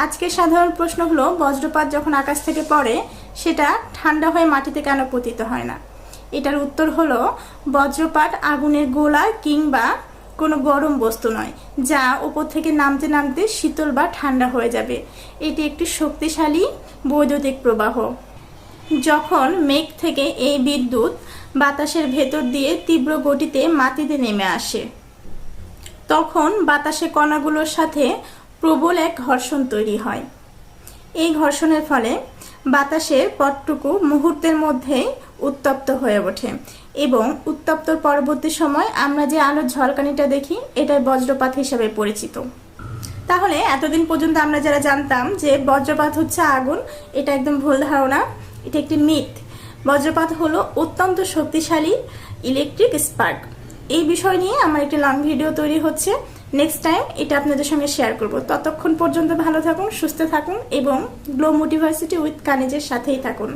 আজকের সাধারণ প্রশ্ন হলো, বজ্রপাত যখন আকাশ থেকে পড়ে সেটা ঠান্ডা হয়ে মাটিতে কেন পতিত হয় না? এটার উত্তর হলো, বজ্রপাত আগুনের গোলা কিংবা কোনো গরম বস্তু নয়, যা উপর থেকে নামতে নামতে শীতল বা ঠান্ডা হয়ে যাবে। এটি একটি শক্তিশালী বৈদ্যুতিক প্রবাহ। যখন মেঘ থেকে এই বিদ্যুৎ বাতাসের ভেতর দিয়ে তীব্র গতিতে মাটিতে নেমে আসে, তখন বাতাসে কণাগুলোর সাথে প্রবল এক ঘর্ষণ তৈরি হয়। এই ঘর্ষণের ফলে বাতাসের পথটুকু মুহূর্তের মধ্যেই উত্তপ্ত হয়ে ওঠে এবং উত্তপ্তর পরবর্তী সময় আমরা যে আলোর ঝলকানিটা দেখি, এটাই বজ্রপাত হিসাবে পরিচিত। তাহলে এতদিন পর্যন্ত আমরা যারা জানতাম যে বজ্রপাত হচ্ছে আগুন, এটা একদম ভুল ধারণা, এটা একটি মিথ। বজ্রপাত হলো অত্যন্ত শক্তিশালী ইলেকট্রিক স্পার্ক। এই বিষয় নিয়ে আমার একটি লং ভিডিও তৈরি হচ্ছে, নেক্সট টাইম এটা আপনাদের সঙ্গে শেয়ার করব। ততক্ষণ পর্যন্ত ভালো থাকুন, সুস্থ থাকুন এবং গ্লো মোটিভার্সিটি উইথ কানিজের সাথেই থাকুন।